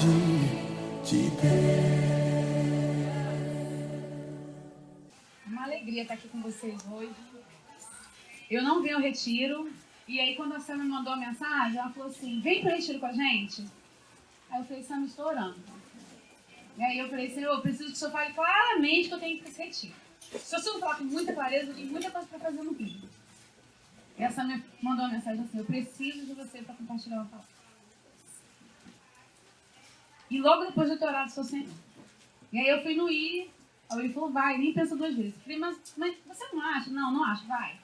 de te ter. Uma alegria estar aqui com vocês hoje. Eu não vim ao retiro. E aí, quando a Sam me mandou a mensagem, ela falou assim: vem para o retiro com a gente. Aí eu falei: Sam, estou orando. E aí eu falei: Senhor, eu preciso que o Senhor fale claramente que eu tenho que ir para esse retiro. Se o Senhor falar com muita clareza, eu tenho muita coisa para fazer no Rio. E a Sam me mandou uma mensagem assim: eu preciso de você para compartilhar uma palavra. E logo depois de eu ter orado, sou Senhor. E aí eu fui no I. Aí ele falou: vai, nem pensa duas vezes. Eu falei: mas você não acha? Não, não acho, vai.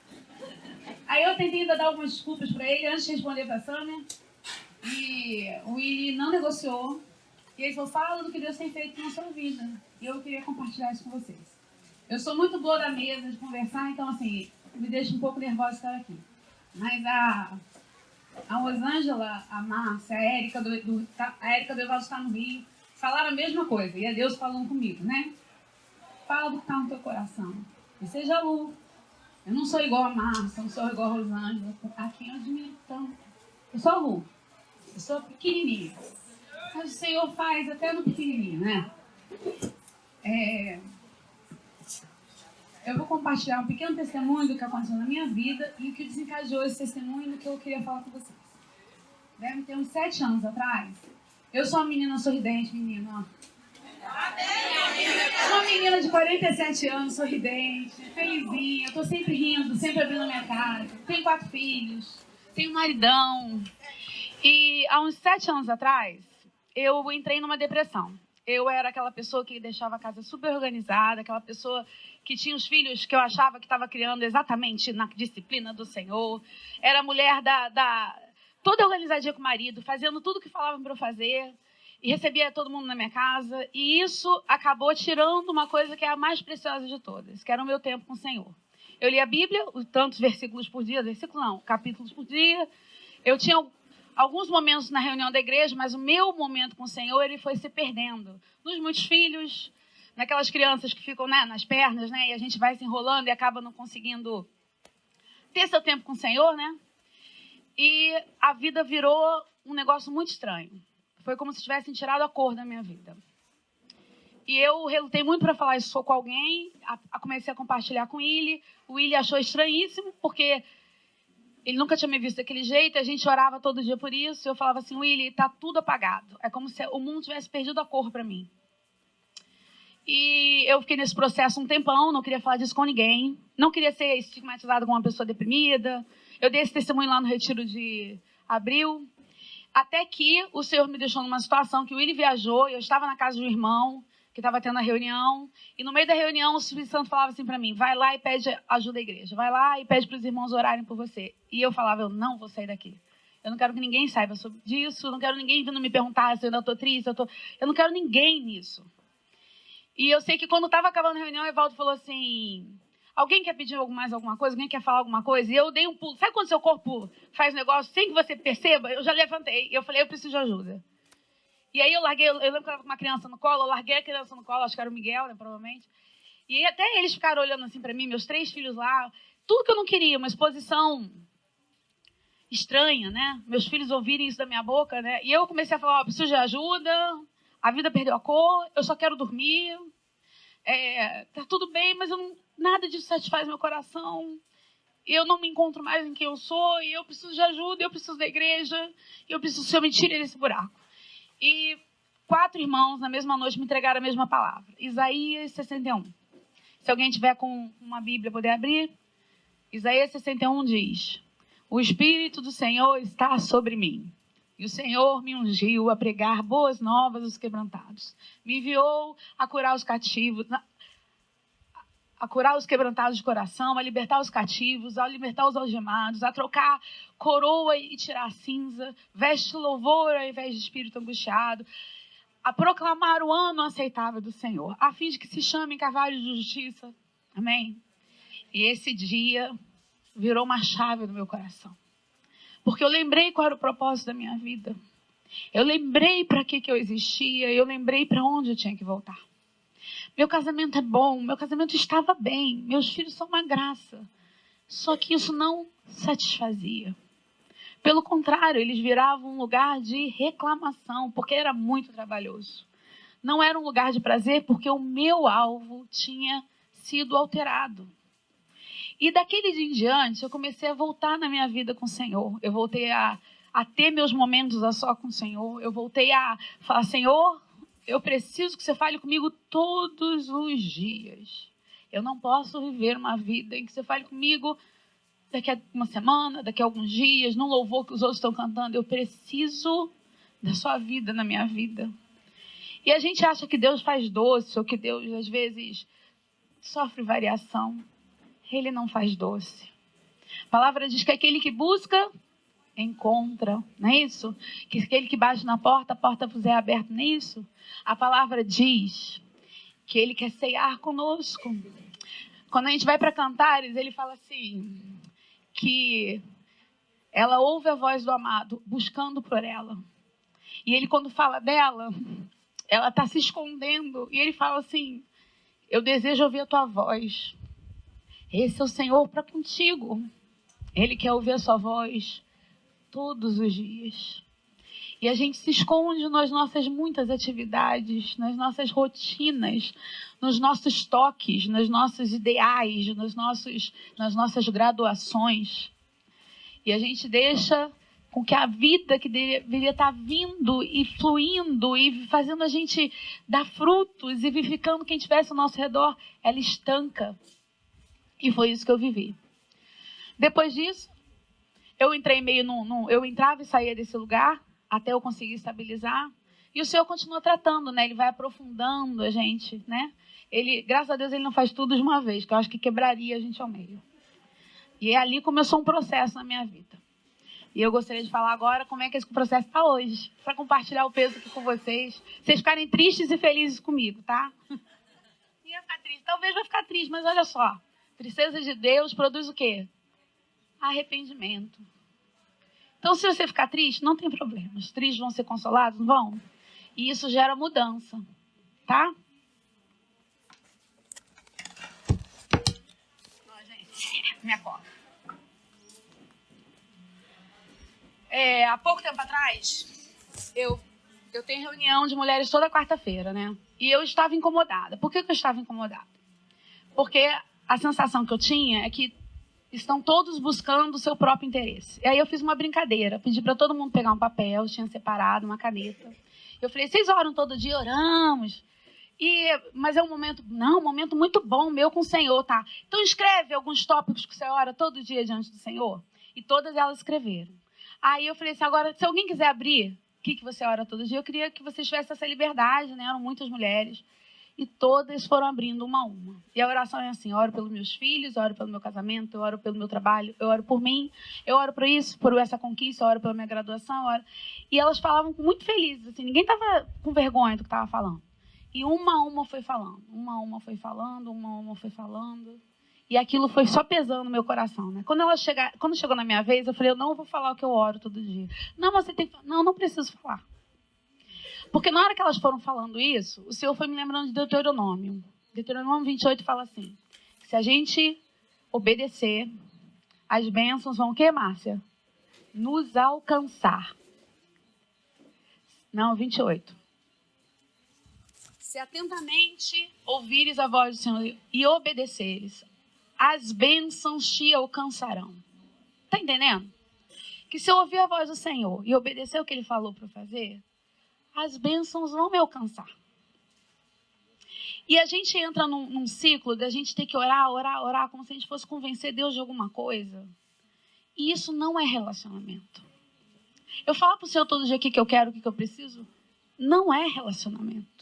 Aí eu tentei ainda dar algumas desculpas para ele antes de responder para a Sâmia. E o Willi não negociou. E ele falou: fala do que Deus tem feito na sua vida. E eu queria compartilhar isso com vocês. Eu sou muito boa da mesa de conversar, então assim, me deixa um pouco nervosa estar aqui. Mas a Rosângela, a Márcia, a Érica do Evaldo está no Rio, falaram a mesma coisa. E é Deus falando comigo, né? Fala do que está no teu coração. E seja luz. Eu não sou igual a Márcia, não sou igual a Rosângela. Aqui eu admiro tanto. Eu sou a Lu. Eu sou pequenininha. Mas o Senhor faz até no pequenininho, né? Eu vou compartilhar um pequeno testemunho do que aconteceu na minha vida e o que desencadeou esse testemunho do que eu queria falar com vocês. Deve ter uns 7 anos atrás. Eu sou uma menina sorridente, menina, ó. Uma menina de 47 anos, sorridente, felizinha. Eu tô sempre rindo, sempre abrindo a minha cara. Tenho 4 filhos, tenho um maridão. E há uns 7 anos atrás, eu entrei numa depressão. Eu era aquela pessoa que deixava a casa super organizada, aquela pessoa que tinha os filhos que eu achava que estava criando exatamente na disciplina do Senhor. Era a mulher toda organizadinha com o marido, fazendo tudo o que falavam para eu fazer. E recebia todo mundo na minha casa. E isso acabou tirando uma coisa que é a mais preciosa de todas, que era o meu tempo com o Senhor. Eu lia a Bíblia, tantos versículos por dia, capítulos por dia. Eu tinha alguns momentos na reunião da igreja, mas o meu momento com o Senhor, ele foi se perdendo. Nos muitos filhos, naquelas crianças que ficam, né, nas pernas, né, e a gente vai se enrolando e acaba não conseguindo ter seu tempo com o Senhor, né? E a vida virou um negócio muito estranho. Foi como se tivessem tirado a cor da minha vida. E eu relutei muito para falar isso com alguém. Comecei a compartilhar com ele. O Willi achou estranhíssimo, porque ele nunca tinha me visto daquele jeito. A gente orava todo dia por isso. Eu falava assim: Willi, tá tudo apagado. É como se o mundo tivesse perdido a cor para mim. E eu fiquei nesse processo um tempão. Não queria falar disso com ninguém. Não queria ser estigmatizada como uma pessoa deprimida. Eu dei esse testemunho lá no retiro de abril. Até que o Senhor me deixou numa situação que o Willi viajou, eu estava na casa de um irmão, que estava tendo a reunião, e no meio da reunião o Espírito Santo falava assim para mim: vai lá e pede ajuda à igreja, vai lá e pede para os irmãos orarem por você. E eu falava: eu não vou sair daqui. Eu não quero que ninguém saiba sobre disso, eu não quero ninguém vindo me perguntar se eu ainda estou triste, eu não quero ninguém nisso. E eu sei que quando estava acabando a reunião, o Evaldo falou assim: alguém quer pedir mais alguma coisa? Alguém quer falar alguma coisa? E eu dei um pulo. Sabe quando seu corpo faz um negócio sem que você perceba? Eu já levantei. E eu falei: eu preciso de ajuda. E aí eu larguei. Eu lembro que eu estava com uma criança no colo. Eu larguei a criança no colo. Acho que era o Miguel, né, provavelmente. E aí até eles ficaram olhando assim para mim, meus 3 filhos lá. Tudo que eu não queria. Uma exposição estranha, né? Meus filhos ouvirem isso da minha boca, né? E eu comecei a falar: preciso de ajuda. A vida perdeu a cor. Eu só quero dormir. Tá tudo bem, mas nada disso satisfaz meu coração. Eu não me encontro mais em quem eu sou. E eu preciso de ajuda, eu preciso da igreja. E eu preciso que o Senhor me tire desse buraco. E 4 irmãos, na mesma noite, me entregaram a mesma palavra. Isaías 61. Se alguém tiver com uma Bíblia, poder abrir. Isaías 61 diz: o Espírito do Senhor está sobre mim. E o Senhor me ungiu a pregar boas novas aos quebrantados. Me enviou a curar os cativos, a curar os quebrantados de coração, a libertar os cativos, a libertar os algemados, a trocar coroa e tirar a cinza, veste louvor ao invés de espírito angustiado, a proclamar o ano aceitável do Senhor, a fim de que se chamem carvalhos de justiça. Amém? E esse dia virou uma chave no meu coração. Porque eu lembrei qual era o propósito da minha vida. Eu lembrei para que eu existia. Eu lembrei para onde eu tinha que voltar. Meu casamento é bom. Meu casamento estava bem. Meus filhos são uma graça. Só que isso não satisfazia. Pelo contrário, eles viravam um lugar de reclamação, porque era muito trabalhoso. Não era um lugar de prazer, porque o meu alvo tinha sido alterado. E daquele dia em diante, eu comecei a voltar na minha vida com o Senhor. Eu voltei a ter meus momentos a só com o Senhor. Eu voltei a falar, Senhor, eu preciso que você fale comigo todos os dias. Eu não posso viver uma vida em que você fale comigo daqui a uma semana, daqui a alguns dias, num louvor que os outros estão cantando. Eu preciso da sua vida na minha vida. E a gente acha que Deus faz doce, ou que Deus, às vezes, sofre variação. Ele não faz doce. A palavra diz que aquele que busca, encontra, não é isso? Que aquele que bate na porta, a porta vos é aberta, não é isso? A palavra diz que ele quer ceiar conosco. Quando a gente vai para Cantares, ele fala assim, que ela ouve a voz do amado, buscando por ela. E ele, quando fala dela, ela está se escondendo. E ele fala assim, eu desejo ouvir a tua voz. Esse é o Senhor para contigo. Ele quer ouvir a sua voz todos os dias. E a gente se esconde nas nossas muitas atividades, nas nossas rotinas, nos nossos toques, nos nossos ideais, nas nossas graduações. E a gente deixa com que a vida que deveria estar vindo e fluindo e fazendo a gente dar frutos e vivificando quem estivesse ao nosso redor, ela estanca. E foi isso que eu vivi. Depois disso, eu entrei meio eu entrava e saía desse lugar até eu conseguir estabilizar. E o Senhor continua tratando, né? Ele vai aprofundando a gente, né? Ele, graças a Deus, ele não faz tudo de uma vez, que eu acho que quebraria a gente ao meio. E ali começou um processo na minha vida. E eu gostaria de falar agora como é que esse processo está hoje, para compartilhar o peso aqui com vocês. Vocês ficarem tristes e felizes comigo, tá? Ia ficar triste. Talvez vai ficar triste, mas olha só. Tristeza de Deus produz o quê? Arrependimento. Então, se você ficar triste, não tem problema. Os tristes vão ser consolados, não vão? E isso gera mudança, tá? Ó, gente, minha cola. Há pouco tempo atrás, eu tenho reunião de mulheres toda quarta-feira, né? E eu estava incomodada. Por que eu estava incomodada? Porque a sensação que eu tinha é que estão todos buscando o seu próprio interesse. E aí eu fiz uma brincadeira, pedi para todo mundo pegar um papel, tinha separado uma caneta. Eu falei, vocês oram todo dia? Oramos. Mas é um momento muito bom meu com o Senhor, tá? Então escreve alguns tópicos que você ora todo dia diante do Senhor. E todas elas escreveram. Aí eu falei assim, agora, se alguém quiser abrir, o que você ora todo dia? Eu queria que vocês tivessem essa liberdade, né? Eram muitas mulheres. E todas foram abrindo uma a uma. E a oração é assim, eu oro pelos meus filhos, eu oro pelo meu casamento, eu oro pelo meu trabalho, eu oro por mim, eu oro por isso, por essa conquista, eu oro pela minha graduação, eu oro... E elas falavam muito felizes, assim, ninguém estava com vergonha do que estava falando. E uma a uma foi falando, uma a uma foi falando, uma a uma foi falando. E aquilo foi só pesando no meu coração, né? Quando chegou na minha vez, eu falei, eu não vou falar o que eu oro todo dia. Não, você tem que... Não preciso falar. Porque na hora que elas foram falando isso, o Senhor foi me lembrando de Deuteronômio. Deuteronômio 28 fala assim, se a gente obedecer, as bênçãos vão o quê, Márcia? Nos alcançar. Não, 28. Se atentamente ouvires a voz do Senhor e obedeceres, as bênçãos te alcançarão. Está entendendo? Que se eu ouvir a voz do Senhor e obedecer o que Ele falou para fazer, as bênçãos vão me alcançar. E a gente entra num ciclo da gente ter que orar, como se a gente fosse convencer Deus de alguma coisa. E isso não é relacionamento. Eu falar para o Senhor todo dia o que eu quero, o que eu preciso, não é relacionamento.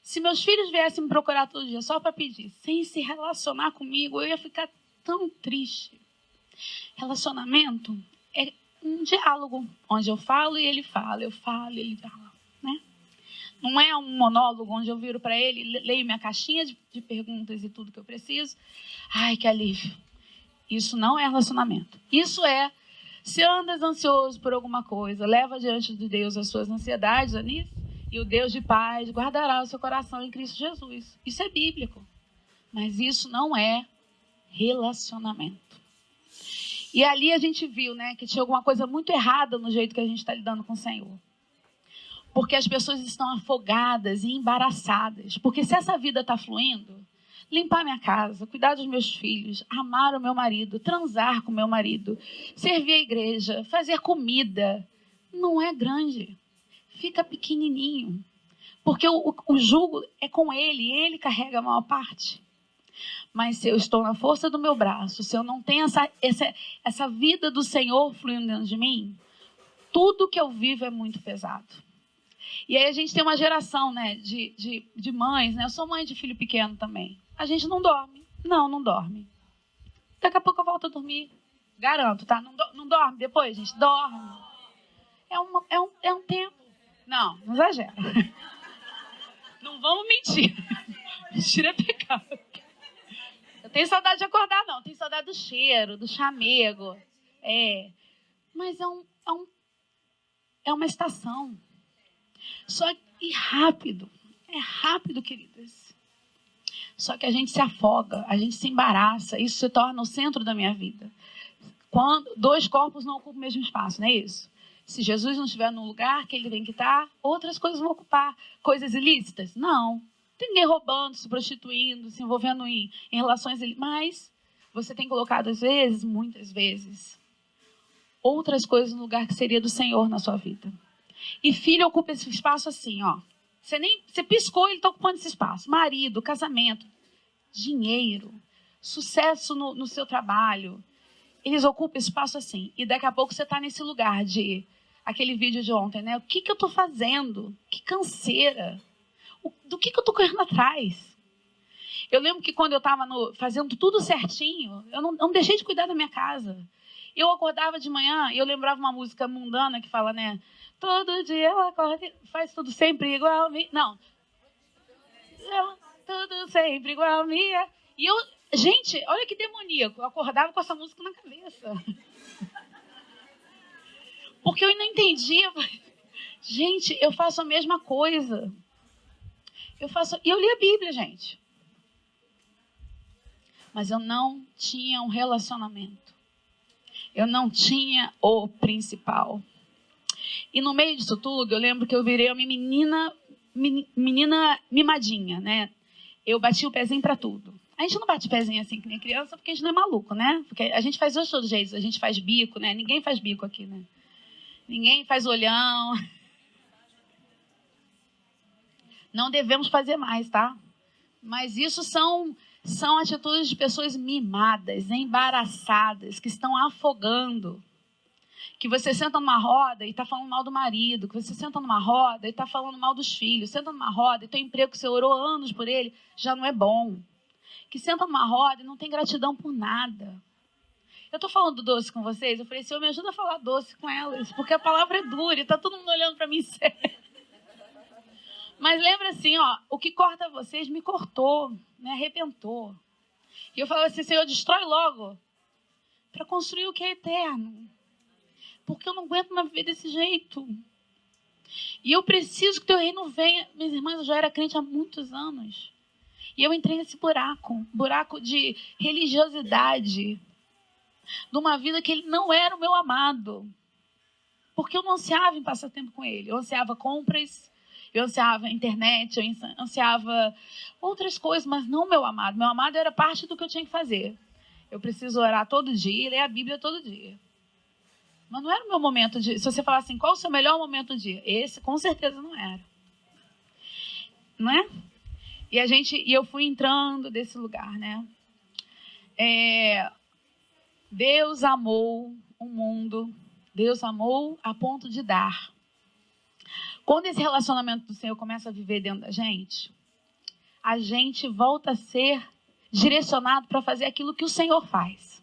Se meus filhos viessem me procurar todo dia só para pedir, sem se relacionar comigo, eu ia ficar tão triste. Relacionamento é um diálogo, onde eu falo e ele fala, eu falo e ele fala. Né? Não é um monólogo onde eu viro para ele, leio minha caixinha de perguntas e tudo que eu preciso. Ai, que alívio. Isso não é relacionamento. Isso é, se andas ansioso por alguma coisa, leva diante de Deus as suas ansiedades, Anice, e o Deus de paz guardará o seu coração em Cristo Jesus. Isso é bíblico. Mas isso não é relacionamento. E ali a gente viu, né, que tinha alguma coisa muito errada no jeito que a gente está lidando com o Senhor. Porque as pessoas estão afogadas e embaraçadas. Porque se essa vida está fluindo, limpar minha casa, cuidar dos meus filhos, amar o meu marido, transar com o meu marido, servir a igreja, fazer comida, não é grande. Fica pequenininho. Porque o jugo é com ele carrega a maior parte. Mas se eu estou na força do meu braço, se eu não tenho essa vida do Senhor fluindo dentro de mim, tudo que eu vivo é muito pesado. E aí a gente tem uma geração, né, de mães, né? Eu sou mãe de filho pequeno também. A gente não dorme. Não dorme. Daqui a pouco eu volto a dormir. Garanto, tá? Não dorme depois, gente? Dorme. É um tempo. Não exagera. Não vamos mentir. Mentira é pecado. Eu tenho saudade de acordar, não. Tenho saudade do cheiro, do chamego. Mas é uma estação. Só que rápido. É rápido, queridas. Só que a gente se afoga, a gente se embaraça. Isso se torna o centro da minha vida. Quando dois corpos não ocupam o mesmo espaço, não é isso? Se Jesus não estiver no lugar que ele tem que estar, outras coisas vão ocupar. Coisas ilícitas? Não. Tem ninguém roubando, se prostituindo, se envolvendo em relações ilícitas. Mas você tem colocado, às vezes, muitas vezes, outras coisas no lugar que seria do Senhor na sua vida. E filho ocupa esse espaço assim, ó. Você piscou, ele está ocupando esse espaço. Marido, casamento, dinheiro, sucesso no seu trabalho. Eles ocupam esse espaço assim. E daqui a pouco você está nesse lugar de... Aquele vídeo de ontem, né? O que eu estou fazendo? Que canseira. Do que eu estou correndo atrás? Eu lembro que quando eu estava fazendo tudo certinho, eu não deixei de cuidar da minha casa. Eu acordava de manhã e eu lembrava uma música mundana que fala, né? Todo dia ela acorda e faz tudo sempre igual a mim. Não. Tudo sempre igual a mim. E eu... Gente, olha que demoníaco. Eu acordava com essa música na cabeça. Porque eu não entendia. Gente, eu faço a mesma coisa. E eu li a Bíblia, gente. Mas eu não tinha um relacionamento. Eu não tinha o principal. E no meio disso tudo, eu lembro que eu virei uma menina mimadinha, né? Eu bati o pezinho pra tudo. A gente não bate o pezinho assim que nem criança, porque a gente não é maluco, né? Porque a gente faz de todo jeito. A gente faz bico, né? Ninguém faz bico aqui, né? Ninguém faz olhão. Não devemos fazer mais, tá? Mas isso são atitudes de pessoas mimadas, embaraçadas, que estão afogando. Que você senta numa roda e está falando mal do marido, que você senta numa roda e está falando mal dos filhos, senta numa roda e teu emprego que você orou anos por ele já não é bom. Que senta numa roda e não tem gratidão por nada. Eu estou falando doce com vocês, eu falei, Senhor, me ajuda a falar doce com elas, porque a palavra é dura e está todo mundo olhando para mim sério. Mas lembra assim, ó, o que corta vocês me cortou, me arrebentou. E eu falava assim, Senhor, destrói logo para construir o que é eterno. Porque eu não aguento mais viver desse jeito. E eu preciso que teu reino venha. Minhas irmãs, eu já era crente há muitos anos. E eu entrei nesse buraco de religiosidade, de uma vida que ele não era o meu amado. Porque eu não ansiava em passar tempo com ele. Eu ansiava compras, eu ansiava internet, eu ansiava outras coisas, mas não meu amado. Meu amado era parte do que eu tinha que fazer. Eu preciso orar todo dia, ler a Bíblia todo dia. Mas não era o meu momento de... Se você falar assim, qual o seu melhor momento do dia? Esse, com certeza, não era. Não é? E eu fui entrando desse lugar, né? Deus amou o mundo. Deus amou a ponto de dar. Quando esse relacionamento do Senhor começa a viver dentro da gente, a gente volta a ser direcionado para fazer aquilo que o Senhor faz.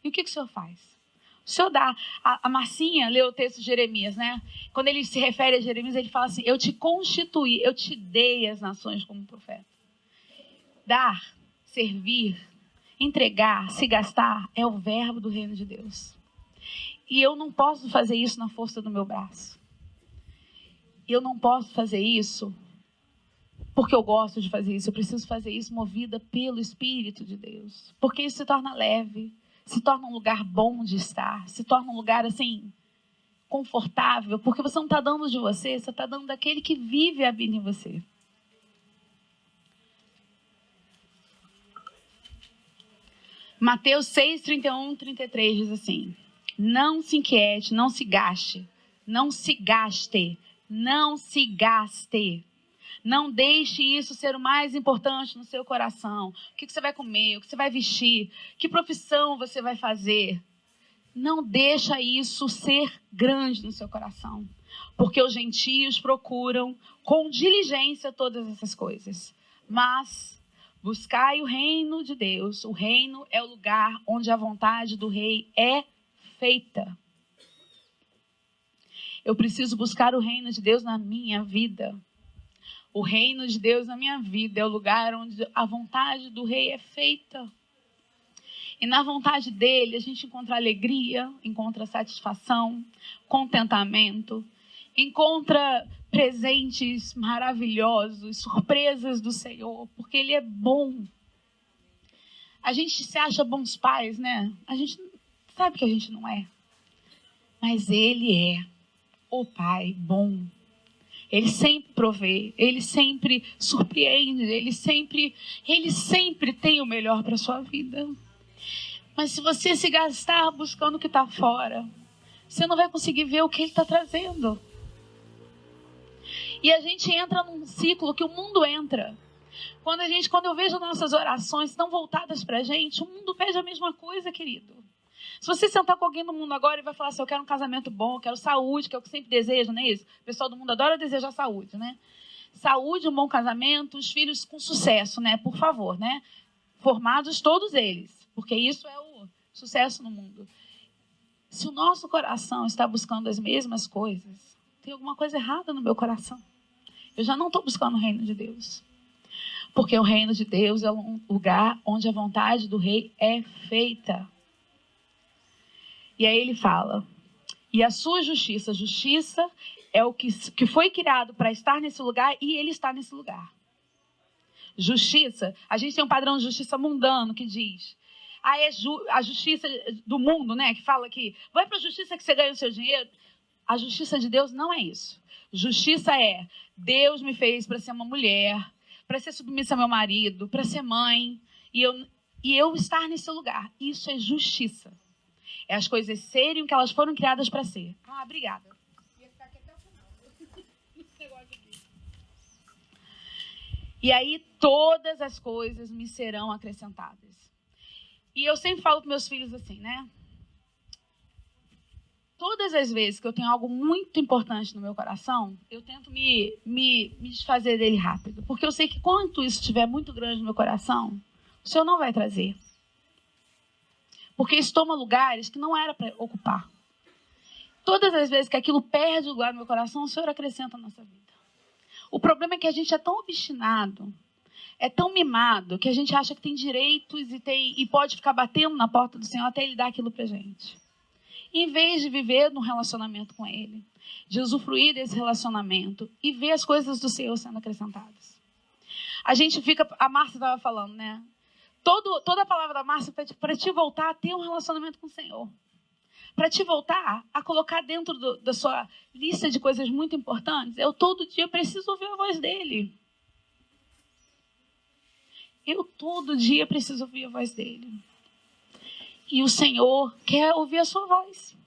E o que o Senhor faz? O Senhor dá. A Marcinha leu o texto de Jeremias, né? Quando ele se refere a Jeremias, ele fala assim, eu te constituí, eu te dei as nações como profeta. Dar, servir, entregar, se gastar, é o verbo do reino de Deus. E eu não posso fazer isso na força do meu braço. Eu não posso fazer isso porque eu gosto de fazer isso. Eu preciso fazer isso movida pelo Espírito de Deus. Porque isso se torna leve, se torna um lugar bom de estar, se torna um lugar assim confortável, porque você não está dando de você está dando daquele que vive e habita em você. Mateus 6, 31, 33 diz assim: não se inquiete, não se gaste, não se gaste, não se gaste. Não deixe isso ser o mais importante no seu coração. O que você vai comer, o que você vai vestir, que profissão você vai fazer. Não deixa isso ser grande no seu coração. Porque os gentios procuram com diligência todas essas coisas. Mas buscai o reino de Deus. O reino é o lugar onde a vontade do rei é feita. Eu preciso buscar o reino de Deus na minha vida. O reino de Deus na minha vida é o lugar onde a vontade do rei é feita. E na vontade dele a gente encontra alegria, encontra satisfação, contentamento, encontra presentes maravilhosos, surpresas do Senhor, porque ele é bom. A gente se acha bons pais, né? A gente sabe que a gente não é. Mas ele é o pai bom. Ele sempre provê, ele sempre surpreende, ele sempre tem o melhor para a sua vida. Mas se você se gastar buscando o que está fora, você não vai conseguir ver o que ele está trazendo. E a gente entra num ciclo que o mundo entra. Quando eu vejo nossas orações tão voltadas para a gente, o mundo pede a mesma coisa, querido. Se você sentar com alguém no mundo agora e vai falar assim, eu quero um casamento bom, eu quero saúde, que é o que sempre desejo, não é isso? O pessoal do mundo adora desejar saúde, né? Saúde, um bom casamento, os filhos com sucesso, né? Por favor, né? Formados todos eles, porque isso é o sucesso no mundo. Se o nosso coração está buscando as mesmas coisas, tem alguma coisa errada no meu coração. Eu já não estou buscando o reino de Deus. Porque o reino de Deus é um lugar onde a vontade do rei é feita. E aí ele fala, e a sua justiça é o que foi criado para estar nesse lugar e ele está nesse lugar. Justiça, a gente tem um padrão de justiça mundano que diz, a justiça do mundo, né, que fala que vai para a justiça que você ganha o seu dinheiro. A justiça de Deus não é isso. Justiça é, Deus me fez para ser uma mulher, para ser submissa ao meu marido, para ser mãe, e eu estar nesse lugar. Isso é justiça. É as coisas serem o que elas foram criadas para ser. Ah, obrigada. Ia ficar aqui até o final. Esse negócio aqui. E aí todas as coisas me serão acrescentadas. E eu sempre falo para meus filhos assim, né? Todas as vezes que eu tenho algo muito importante no meu coração, eu tento me desfazer dele rápido. Porque eu sei que quando isso estiver muito grande no meu coração, o Senhor não vai trazer. Porque isso toma lugares que não era para ocupar. Todas as vezes que aquilo perde o lugar no meu coração, o Senhor acrescenta na nossa vida. O problema é que a gente é tão obstinado, é tão mimado, que a gente acha que tem direitos e pode ficar batendo na porta do Senhor até Ele dar aquilo para a gente. Em vez de viver num relacionamento com Ele, de usufruir desse relacionamento e ver as coisas do Senhor sendo acrescentadas. A Márcia estava falando, né? Toda a palavra da Márcia para te voltar a ter um relacionamento com o Senhor. Para te voltar a colocar dentro da sua lista de coisas muito importantes. Eu todo dia preciso ouvir a voz dele. Eu todo dia preciso ouvir a voz dele. E o Senhor quer ouvir a sua voz.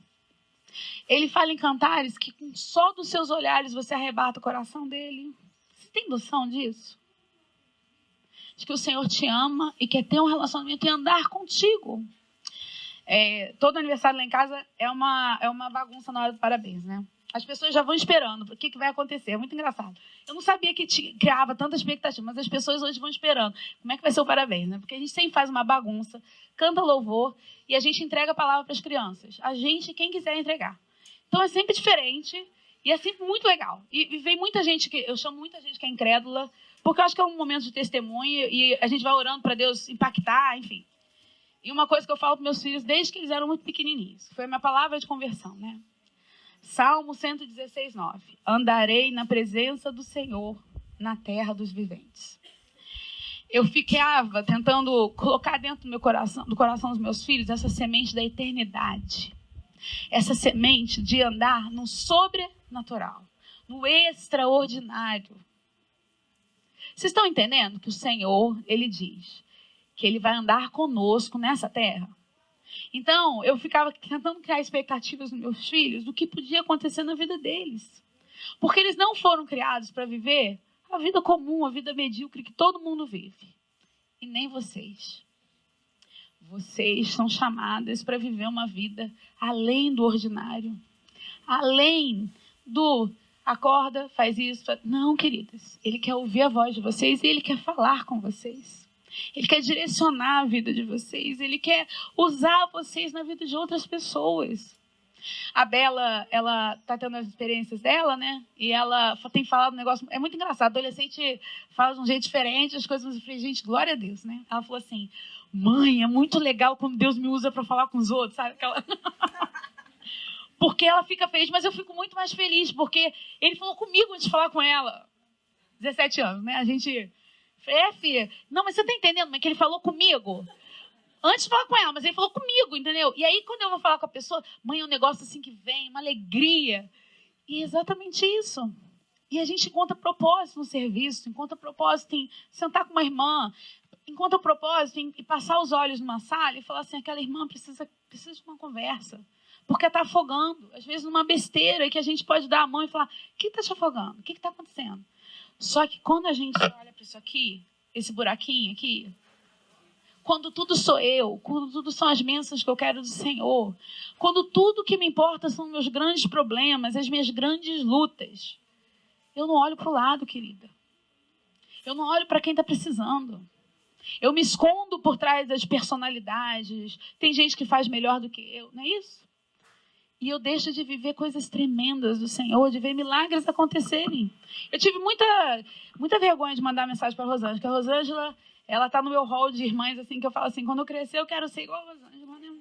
Ele fala em Cantares que só dos seus olhares você arrebata o coração dele. Você tem noção disso? De que o Senhor te ama e quer ter um relacionamento e andar contigo. Todo aniversário lá em casa é uma bagunça na hora do parabéns, né? As pessoas já vão esperando o que vai acontecer. É muito engraçado. Eu não sabia que criava tanta expectativa, mas as pessoas hoje vão esperando. Como é que vai ser o parabéns, né? Porque a gente sempre faz uma bagunça, canta louvor e a gente entrega a palavra para as crianças. A gente, quem quiser entregar. Então é sempre diferente e é sempre muito legal. E vem muita gente, eu chamo muita gente que é incrédula, porque eu acho que é um momento de testemunho e a gente vai orando para Deus impactar, enfim. E uma coisa que eu falo para meus filhos desde que eles eram muito pequenininhos, foi a minha palavra de conversão, né? Salmo 116, 9. Andarei na presença do Senhor na terra dos viventes. eu ficava tentando colocar dentro do coração dos meus filhos, essa semente da eternidade. Essa semente de andar no sobrenatural, no extraordinário. Vocês estão entendendo que o Senhor, Ele diz que Ele vai andar conosco nessa terra? Então, eu ficava tentando criar expectativas nos meus filhos do que podia acontecer na vida deles. Porque eles não foram criados para viver a vida comum, a vida medíocre que todo mundo vive. E nem vocês. Vocês são chamadas para viver uma vida além do ordinário. Além do acorda, faz isso. Não, queridas. Ele quer ouvir a voz de vocês e Ele quer falar com vocês. Ele quer direcionar a vida de vocês. Ele quer usar vocês na vida de outras pessoas. A Bela, ela tá tendo as experiências dela, né? E ela tem falado um negócio... É muito engraçado. Adolescente fala de um jeito diferente, as coisas... Eu falei, gente, glória a Deus, né? Ela falou assim, mãe, é muito legal quando Deus me usa para falar com os outros, sabe? Aquela... Porque ela fica feliz, mas eu fico muito mais feliz, porque ele falou comigo antes de falar com ela. 17 anos, né? A gente... filha, não, mas você tá entendendo, mas que ele falou comigo? Antes de falar com ela, mas ele falou comigo, entendeu? E aí, quando eu vou falar com a pessoa, mãe, é um negócio assim que vem, uma alegria. E é exatamente isso. E a gente encontra propósito no serviço, encontra propósito em sentar com uma irmã, encontra propósito em passar os olhos numa sala e falar assim, aquela irmã precisa de uma conversa. Porque está afogando, às vezes numa besteira que a gente pode dar a mão e falar, o que está te afogando? O que está acontecendo? Só que quando a gente olha para isso aqui, esse buraquinho aqui, quando tudo sou eu, quando tudo são as bênçãos que eu quero do Senhor, quando tudo que me importa são meus grandes problemas, as minhas grandes lutas, eu não olho para o lado, querida. Eu não olho para quem está precisando. Eu me escondo por trás das personalidades. Tem gente que faz melhor do que eu, não é isso? E eu deixo de viver coisas tremendas do Senhor, de ver milagres acontecerem. Eu tive muita vergonha de mandar mensagem para a Rosângela, porque a Rosângela, ela está no meu hall de irmãs, assim, que eu falo assim, quando eu crescer eu quero ser igual a Rosângela, né?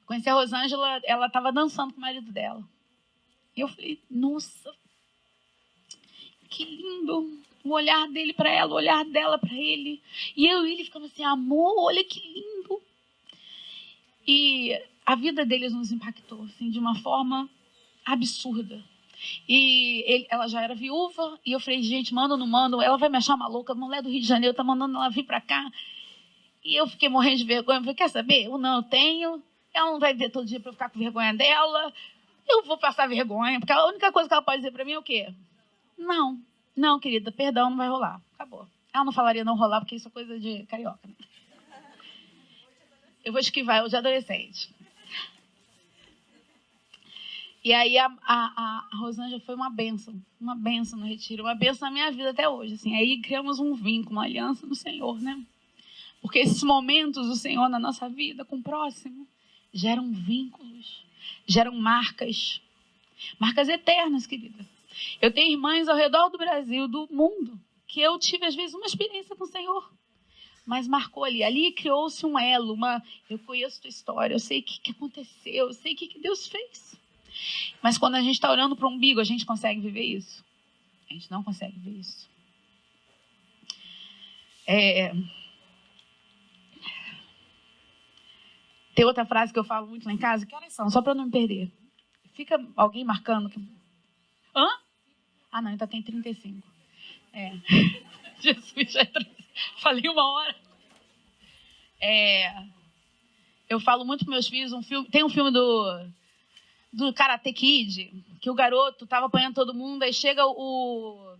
Conheci a Rosângela, ela estava dançando com o marido dela. E eu falei, nossa, que lindo o olhar dele para ela, o olhar dela para ele. E eu e ele ficamos assim, amor, olha que lindo. E a vida deles nos impactou assim, de uma forma absurda. E ela já era viúva, e eu falei, gente, manda ou não manda? Ela vai me achar maluca, a mulher do Rio de Janeiro tá mandando ela vir para cá. E eu fiquei morrendo de vergonha. Eu falei, quer saber? Eu não tenho. Ela não vai ver todo dia para eu ficar com vergonha dela. Eu vou passar vergonha, porque a única coisa que ela pode dizer para mim é o quê? Não, querida, perdão, não vai rolar. Acabou. Ela não falaria não rolar, porque isso é coisa de carioca, né? Eu vou esquivar, eu de adolescente. E aí a Rosângela foi uma bênção no retiro, uma bênção na minha vida até hoje. Assim. Aí criamos um vínculo, uma aliança no Senhor, né? Porque esses momentos do Senhor na nossa vida, com o próximo, geram vínculos, geram marcas eternas, querida. Eu tenho irmãs ao redor do Brasil, do mundo, que eu tive, às vezes, uma experiência com o Senhor. Mas marcou ali. Ali criou-se um elo, eu conheço a tua história, eu sei o que aconteceu, eu sei o que Deus fez. Mas quando a gente está olhando para o umbigo, a gente consegue viver isso? A gente não consegue ver isso. Tem outra frase que eu falo muito lá em casa. Que horas são? Só para não me perder. Fica alguém marcando. Hã? Ah, não, ainda tem 35. Jesus, já falei uma hora. Eu falo muito para meus filhos, tem um filme do Karate Kid, que o garoto estava apanhando todo mundo, aí chega o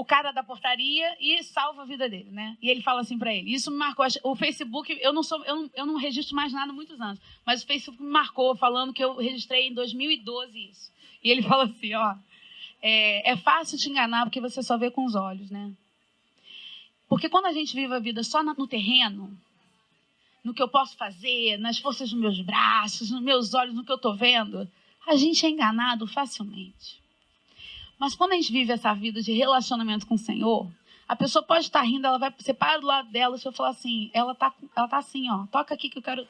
cara da portaria e salva a vida dele, né? E ele fala assim para ele. Isso me marcou. O Facebook, eu não registro mais nada há muitos anos, mas o Facebook me marcou falando que eu registrei em 2012 isso. E ele fala assim, ó, é fácil te enganar porque você só vê com os olhos, né? Porque quando a gente vive a vida só no terreno, no que eu posso fazer, nas forças dos meus braços, nos meus olhos, no que eu estou vendo, a gente é enganado facilmente. Mas quando a gente vive essa vida de relacionamento com o Senhor, a pessoa pode estar rindo, você para do lado dela, se eu falar assim, ela tá assim, ó, toca aqui que eu quero...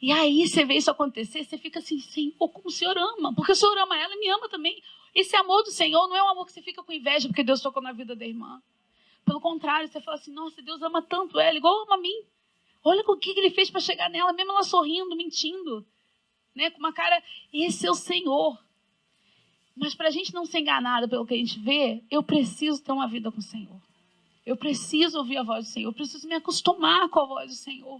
E aí você vê isso acontecer, você fica assim, Senhor, como o Senhor ama, porque o Senhor ama ela e me ama também. Esse amor do Senhor não é um amor que você fica com inveja porque Deus tocou na vida da irmã. Pelo contrário, você fala assim, nossa, Deus ama tanto ela, igual ama a mim. Olha o que ele fez para chegar nela, mesmo ela sorrindo, mentindo, né? Com uma cara, esse é o Senhor. Mas para a gente não ser enganada pelo que a gente vê, eu preciso ter uma vida com o Senhor. Eu preciso ouvir a voz do Senhor. Eu preciso me acostumar com a voz do Senhor.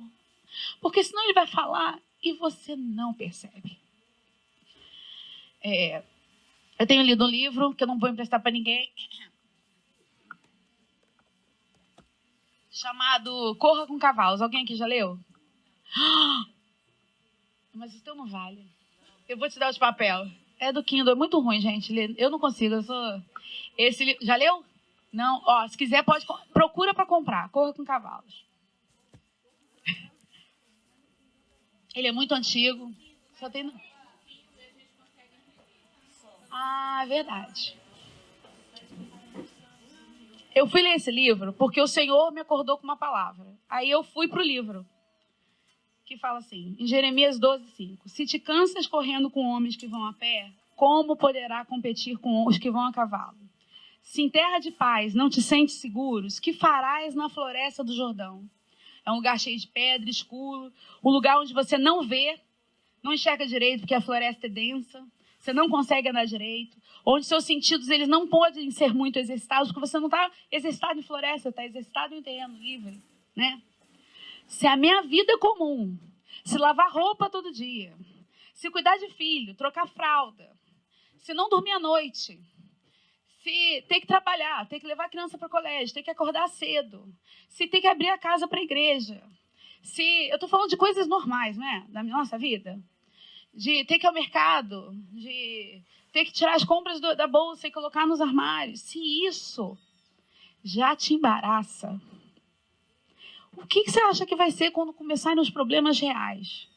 Porque senão ele vai falar e você não percebe. Eu tenho lido um livro que eu não vou emprestar para ninguém, chamado Corra com Cavalos. Alguém aqui já leu? Mas o teu não vale. Eu vou te dar os papel. É do Kindle, é muito ruim, gente. Eu não consigo, eu sou... Já leu? Não? Ó, se quiser, pode... Procura para comprar. Corra com Cavalos. Ele é muito antigo. Só tem... Ah, verdade. Eu fui ler esse livro porque o Senhor me acordou com uma palavra. Aí eu fui para o livro, que fala assim, em Jeremias 12:5. Se te cansas correndo com homens que vão a pé, como poderá competir com os que vão a cavalo? Se em terra de paz não te sentes seguros, que farás na floresta do Jordão? É um lugar cheio de pedra, escuro, um lugar onde você não vê, não enxerga direito porque a floresta é densa, você não consegue andar direito, onde seus sentidos eles não podem ser muito exercitados, porque você não está exercitado em floresta, está exercitado em terreno livre, né? Se a minha vida é comum, se lavar roupa todo dia, se cuidar de filho, trocar fralda, se não dormir à noite, se ter que trabalhar, ter que levar a criança para o colégio, ter que acordar cedo, se ter que abrir a casa para a igreja, eu estou falando de coisas normais, né, da nossa vida, de ter que ir ao mercado, de ter que tirar as compras da bolsa e colocar nos armários, se isso já te embaraça, o que você acha que vai ser quando começarem os problemas reais?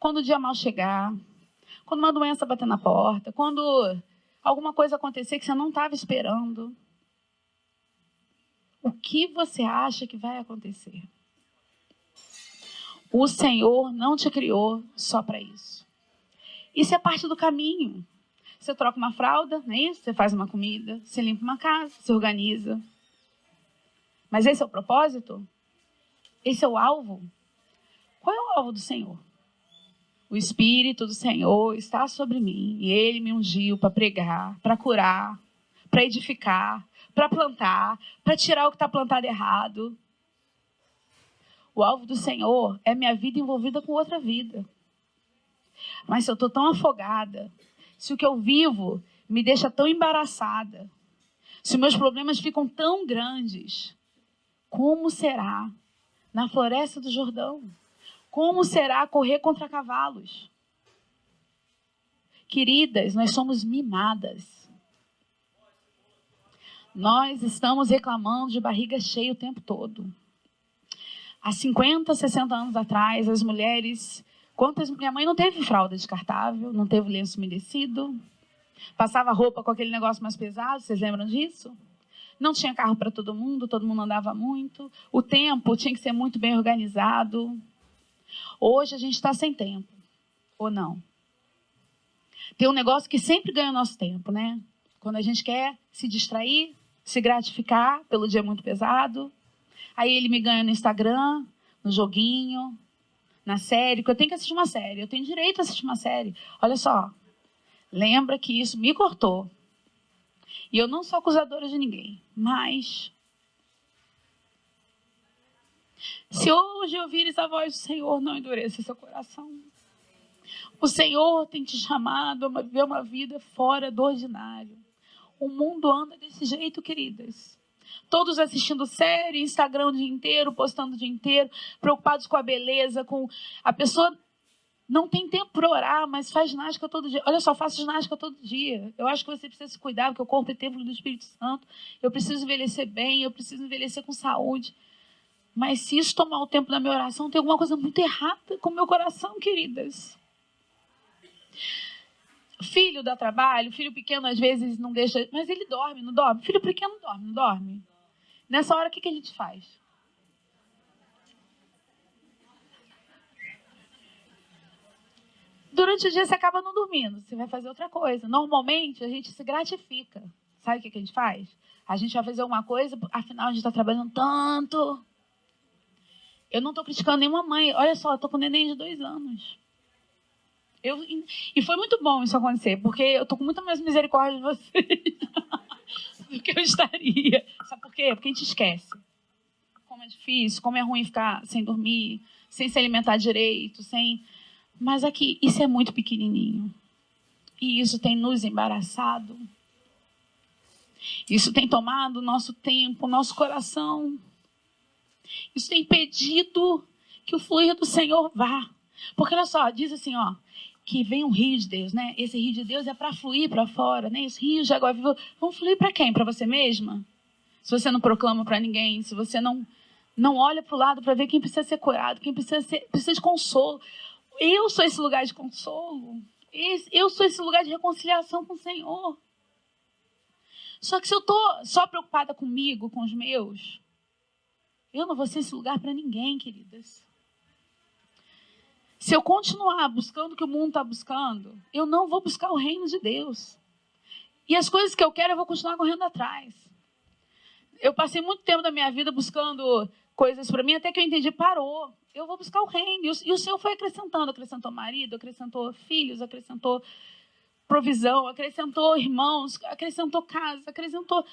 Quando o dia mal chegar, quando uma doença bater na porta, quando alguma coisa acontecer que você não estava esperando. O que você acha que vai acontecer? O Senhor não te criou só para isso. Isso é parte do caminho. Você troca uma fralda, não é isso? Você faz uma comida, você limpa uma casa, você organiza. Mas esse é o propósito? Esse é o alvo? Qual é o alvo do Senhor? O Espírito do Senhor está sobre mim e Ele me ungiu para pregar, para curar, para edificar, para plantar, para tirar o que está plantado errado. O alvo do Senhor é minha vida envolvida com outra vida. Mas se eu estou tão afogada, se o que eu vivo me deixa tão embaraçada, se meus problemas ficam tão grandes, como será na floresta do Jordão? Como será correr contra cavalos? Queridas, nós somos mimadas. Nós estamos reclamando de barriga cheia o tempo todo. Há 50, 60 anos atrás, as mulheres... Minha mãe não teve fralda descartável, não teve lenço umedecido, passava roupa com aquele negócio mais pesado, vocês lembram disso? Não tinha carro para todo mundo andava muito. O tempo tinha que ser muito bem organizado. Hoje a gente está sem tempo, ou não? Tem um negócio que sempre ganha o nosso tempo, né? Quando a gente quer se distrair, se gratificar pelo dia muito pesado. Aí ele me ganha no Instagram, no joguinho, na série, que eu tenho que assistir uma série. Eu tenho direito a assistir uma série. Olha só, lembra que isso me cortou. E eu não sou acusadora de ninguém, mas... se hoje ouvires a voz do Senhor, não endureça seu coração. O Senhor tem te chamado a viver uma vida fora do ordinário. O mundo anda desse jeito, queridas. Todos assistindo série, Instagram o dia inteiro, postando o dia inteiro, preocupados com a beleza, com... A pessoa não tem tempo para orar, mas faz ginástica todo dia. Olha só, faço ginástica todo dia. Eu acho que você precisa se cuidar, porque o corpo é templo do Espírito Santo. Eu preciso envelhecer bem, eu preciso envelhecer com saúde. Mas se isso tomar o tempo da minha oração, tem alguma coisa muito errada com o meu coração, queridas. Filho dá trabalho, filho pequeno às vezes não deixa... Mas ele dorme, não dorme? Filho pequeno dorme, não dorme? Nessa hora, o que a gente faz? Durante o dia você acaba não dormindo, você vai fazer outra coisa. Normalmente a gente se gratifica. Sabe o que a gente faz? A gente vai fazer alguma coisa, afinal a gente está trabalhando tanto. Eu não estou criticando nenhuma mãe. Olha só, eu estou com um neném de 2 anos. E foi muito bom isso acontecer, porque eu estou com muita mais misericórdia de vocês do que eu estaria. Sabe por quê? Porque a gente esquece. Como é difícil, como é ruim ficar sem dormir, sem se alimentar direito, sem... Mas aqui, isso é muito pequenininho. E isso tem nos embaraçado. Isso tem tomado o nosso tempo, o nosso coração. Isso tem impedido que o fluir do Senhor vá. Porque olha só, diz assim, ó, que vem um rio de Deus, né? Esse rio de Deus é para fluir para fora, né? Os rios de água viva vão fluir para quem? Para você mesma? Se você não proclama para ninguém, se você não olha para o lado para ver quem precisa ser curado, quem precisa de consolo. Eu sou esse lugar de consolo. Eu sou esse lugar de reconciliação com o Senhor. Só que se eu estou só preocupada comigo, com os meus, eu não vou ser esse lugar para ninguém, queridas. Se eu continuar buscando o que o mundo está buscando, eu não vou buscar o reino de Deus. E as coisas que eu quero, eu vou continuar correndo atrás. Eu passei muito tempo da minha vida buscando coisas para mim, até que eu entendi, parou. Eu vou buscar o reino. E o Senhor foi acrescentando. Acrescentou marido, acrescentou filhos, acrescentou provisão, acrescentou irmãos, acrescentou casa, acrescentou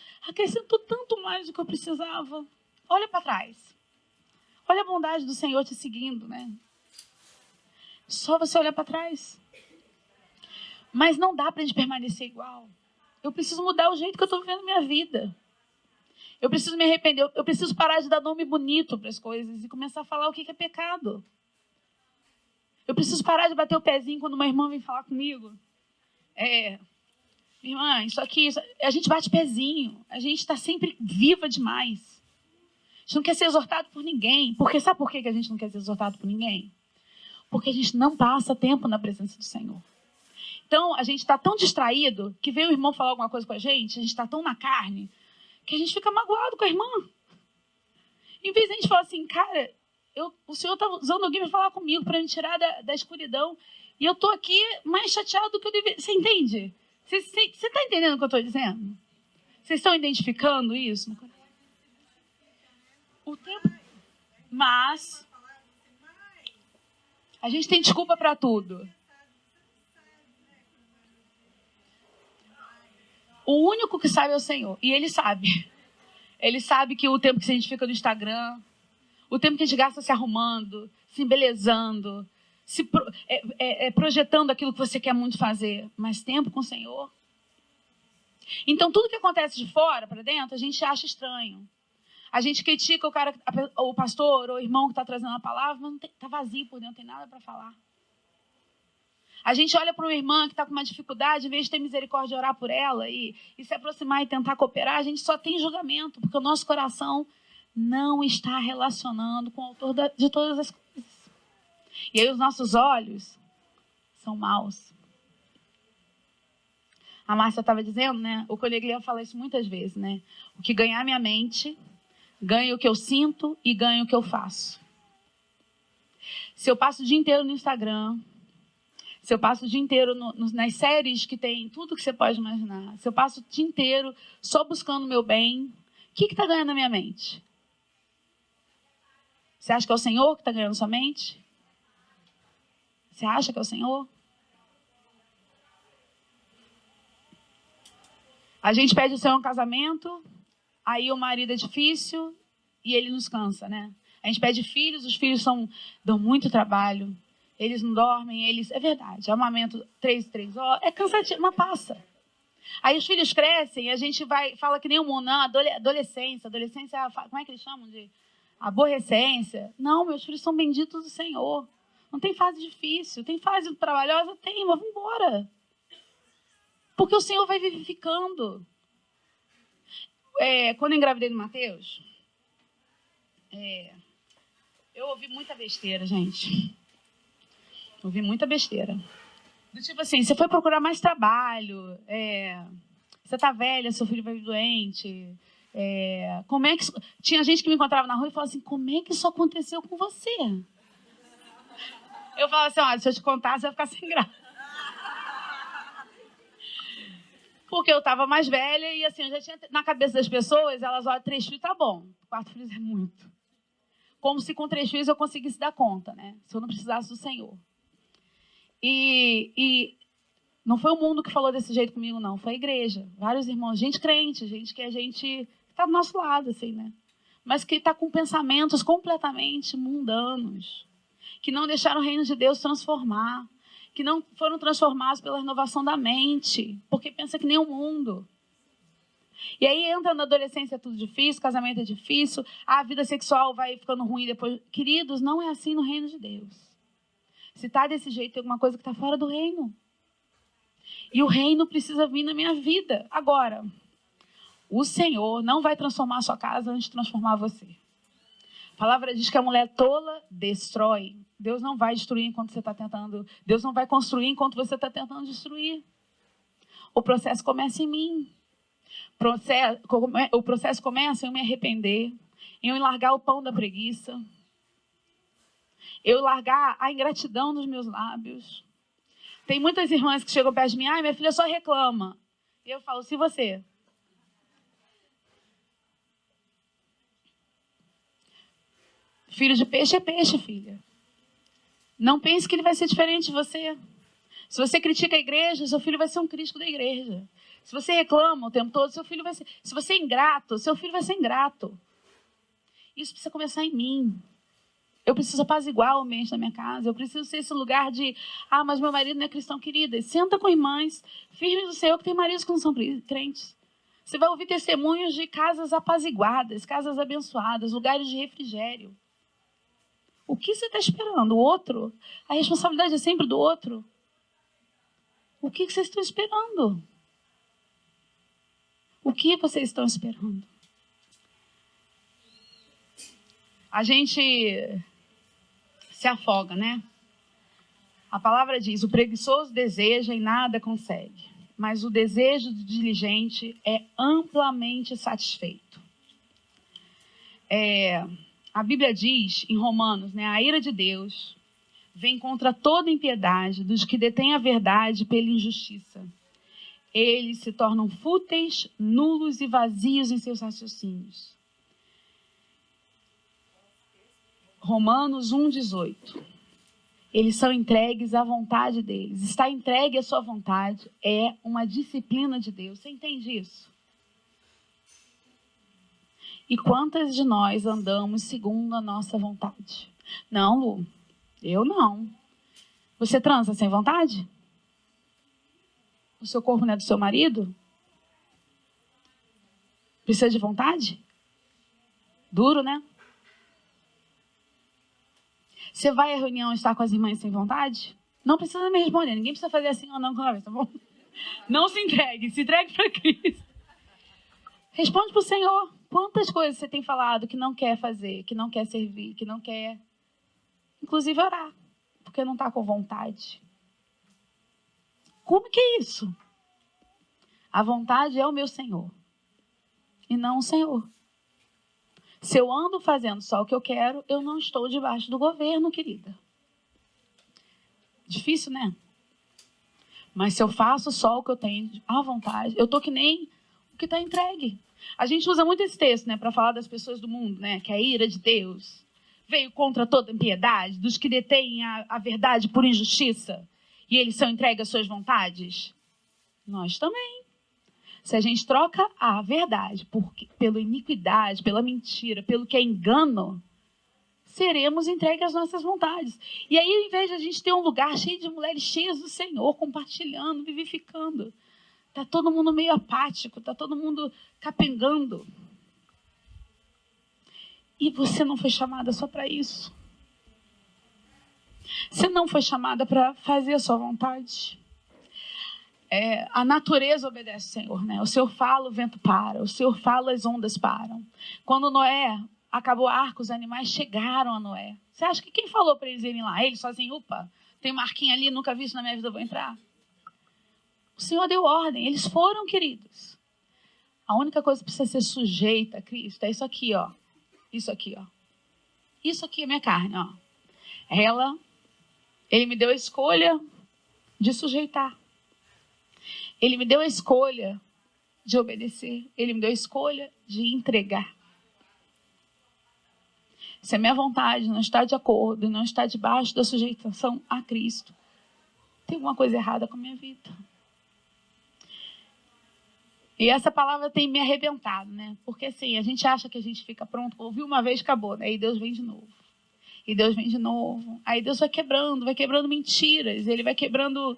tanto mais do que eu precisava. Olha para trás. Olha a bondade do Senhor te seguindo, né? Só você olhar para trás. Mas não dá para a gente permanecer igual. Eu preciso mudar o jeito que eu estou vivendo minha vida. Eu preciso me arrepender. Eu preciso parar de dar nome bonito para as coisas e começar a falar o que é pecado. Eu preciso parar de bater o pezinho quando uma irmã vem falar comigo. Irmã, isso aqui... A gente bate pezinho. A gente está sempre viva demais. A gente não quer ser exortado por ninguém. Porque sabe por que a gente não quer ser exortado por ninguém? Porque a gente não passa tempo na presença do Senhor. Então, a gente está tão distraído que veio o irmão falar alguma coisa com a gente está tão na carne, que a gente fica magoado com a irmã. Em vez de a gente falar assim, cara, o Senhor está usando alguém para falar comigo, para me tirar da escuridão, e eu estou aqui mais chateado do que eu deveria. Você entende? Você está entendendo o que eu estou dizendo? Vocês estão identificando isso? O tempo... Mas... a gente tem desculpa para tudo. O único que sabe é o Senhor. E Ele sabe. Ele sabe que o tempo que a gente fica no Instagram, o tempo que a gente gasta se arrumando, se embelezando, projetando aquilo que você quer muito fazer. Mas tempo com o Senhor. Então, tudo que acontece de fora para dentro, a gente acha estranho. A gente critica o pastor ou o irmão que está trazendo a palavra, mas está vazio por dentro, não tem nada para falar. A gente olha para uma irmã que está com uma dificuldade, em vez de ter misericórdia de orar por ela e se aproximar e tentar cooperar, a gente só tem julgamento, porque o nosso coração não está relacionando com o autor de todas as coisas. E aí os nossos olhos são maus. A Márcia estava dizendo, né? O Colegliano fala isso muitas vezes, né? O que ganhar minha mente... ganho o que eu sinto e ganho o que eu faço. Se eu passo o dia inteiro no Instagram, se eu passo o dia inteiro nas séries que tem tudo que você pode imaginar, se eu passo o dia inteiro só buscando o meu bem, o que está ganhando na minha mente? Você acha que é o Senhor que está ganhando sua mente? Você acha que é o Senhor? A gente pede o Senhor um casamento... aí o marido é difícil e ele nos cansa, né? A gente pede filhos, os filhos dão muito trabalho. Eles não dormem, é verdade. Amamento 3 horas, é cansativo, mas passa. Aí os filhos crescem e a gente fala que nem o mundo, não, adolescência, como é que eles chamam de aborrecência? Não, meus filhos são benditos do Senhor. Não tem fase difícil, tem fase trabalhosa? Tem, mas vamos embora. Porque o Senhor vai vivificando. Quando eu engravidei do Mateus, eu ouvi muita besteira, gente. Ouvi muita besteira. Do tipo assim, você foi procurar mais trabalho, você tá velha, seu filho vai vir doente. Como é que... Tinha gente que me encontrava na rua e falava assim, como é que isso aconteceu com você? Eu falava assim, olha, se eu te contar, você vai ficar sem graça. Porque eu estava mais velha e assim, eu já tinha na cabeça das pessoas, elas olham, 3 filhos tá bom, 4 filhos é muito. Como se com 3 filhos eu conseguisse dar conta, né? Se eu não precisasse do Senhor. E não foi o mundo que falou desse jeito comigo, não. Foi a igreja. Vários irmãos, gente crente, gente que a gente está do nosso lado, assim, né? Mas que está com pensamentos completamente mundanos. Que não deixaram o reino de Deus transformar. Que não foram transformados pela renovação da mente. Porque pensa que nem o mundo. E aí entra na adolescência, é tudo difícil, casamento é difícil, a vida sexual vai ficando ruim depois. Queridos, não é assim no reino de Deus. Se está desse jeito, tem alguma coisa que está fora do reino. E o reino precisa vir na minha vida. Agora, o Senhor não vai transformar a sua casa antes de transformar você. A palavra diz que a mulher tola destrói. Deus não vai destruir enquanto você está tentando. Deus não vai construir enquanto você está tentando destruir. O processo começa em mim. O processo começa em eu me arrepender, em eu largar o pão da preguiça, eu largar a ingratidão dos meus lábios. Tem muitas irmãs que chegam perto de mim, ai, minha filha só reclama. E eu falo, se você... Filho de peixe é peixe, filha. Não pense que ele vai ser diferente de você. Se você critica a igreja, seu filho vai ser um crítico da igreja. Se você reclama o tempo todo, seu filho vai ser... Se você é ingrato, seu filho vai ser ingrato. Isso precisa começar em mim. Eu preciso apaziguar o ambiente da minha casa. Eu preciso ser esse lugar de... Ah, mas meu marido não é cristão, querida. Senta com irmãs firmes do Senhor, que tem maridos que não são crentes. Você vai ouvir testemunhos de casas apaziguadas, casas abençoadas, lugares de refrigério. O que você está esperando? O outro? A responsabilidade é sempre do outro. O que vocês estão esperando? O que vocês estão esperando? A gente se afoga, né? A palavra diz, o preguiçoso deseja e nada consegue, mas o desejo do diligente é amplamente satisfeito. A Bíblia diz, em Romanos, né, a ira de Deus vem contra toda impiedade dos que detêm a verdade pela injustiça. Eles se tornam fúteis, nulos e vazios em seus raciocínios. Romanos 1,18. Eles são entregues à vontade deles. Estar entregue à sua vontade é uma disciplina de Deus. Você entende isso? E quantas de nós andamos segundo a nossa vontade? Não, Lu, eu não. Você transa sem vontade? O seu corpo não é do seu marido? Precisa de vontade? Duro, né? Você vai à reunião e está com as irmãs sem vontade? Não precisa me responder. Ninguém precisa fazer assim ou não com a cabeça, tá bom? Não se entregue para Cristo. Responde para o Senhor. Quantas coisas você tem falado que não quer fazer, que não quer servir, que não quer, inclusive, orar, porque não está com vontade? Como que é isso? A vontade é o meu Senhor e não o Senhor. Se eu ando fazendo só o que eu quero, eu não estou debaixo do governo, querida. Difícil, né? Mas se eu faço só o que eu tenho à vontade, eu estou que nem o que está entregue. A gente usa muito esse texto, né, para falar das pessoas do mundo, né, que a ira de Deus veio contra toda impiedade, dos que detêm a verdade por injustiça. E eles são entregues às suas vontades? Nós também. Se a gente troca a verdade pela iniquidade, pela mentira, pelo que é engano, seremos entregues às nossas vontades. E aí, ao invés de a gente ter um lugar cheio de mulheres cheias do Senhor, compartilhando, vivificando, está todo mundo meio apático, está todo mundo capengando. E você não foi chamada só para isso. Você não foi chamada para fazer a sua vontade. A natureza obedece ao Senhor, né? O Senhor fala, o vento para. O Senhor fala, as ondas param. Quando Noé acabou o arco, os animais chegaram a Noé. Você acha que quem falou para eles irem lá? Ele sozinho, opa, tem uma arquinha ali, nunca vi isso na minha vida, eu vou entrar. O Senhor deu ordem, eles foram, queridos. A única coisa que precisa ser sujeita a Cristo é isso aqui, ó. Isso aqui, ó. Isso aqui é minha carne, ó. Ele me deu a escolha de sujeitar. Ele me deu a escolha de obedecer. Ele me deu a escolha de entregar. Se a minha vontade não está de acordo, não está debaixo da sujeitação a Cristo, tem alguma coisa errada com a minha vida. E essa palavra tem me arrebentado, né? Porque assim, a gente acha que a gente fica pronto, ouviu uma vez, acabou, né? E Deus vem de novo. E Deus vem de novo. Aí Deus vai quebrando mentiras. Ele vai quebrando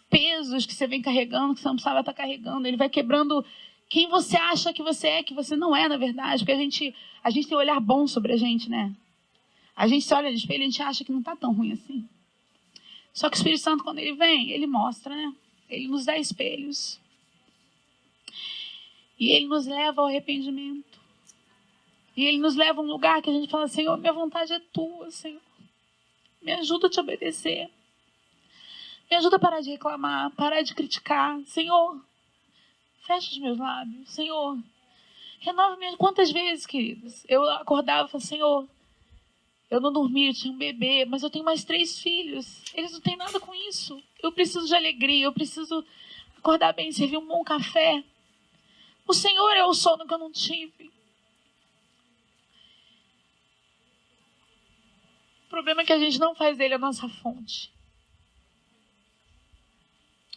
pesos que você vem carregando, que você não precisava estar carregando. Ele vai quebrando quem você acha que você não é, na verdade. Porque a gente tem um olhar bom sobre a gente, né? A gente se olha no espelho e a gente acha que não está tão ruim assim. Só que o Espírito Santo, quando ele vem, ele mostra, né? Ele nos dá espelhos. E ele nos leva ao arrependimento. E ele nos leva a um lugar que a gente fala, Senhor, minha vontade é tua, Senhor. Me ajuda a te obedecer. Me ajuda a parar de reclamar, parar de criticar. Senhor, fecha os meus lábios. Senhor, renova minhas... Quantas vezes, queridos, eu acordava e falava, Senhor, eu não dormi, eu tinha um bebê, mas eu tenho mais 3 filhos. Eles não têm nada com isso. Eu preciso de alegria, eu preciso acordar bem, servir um bom café. O Senhor é o sono que eu não tive. O problema é que a gente não faz dele a nossa fonte.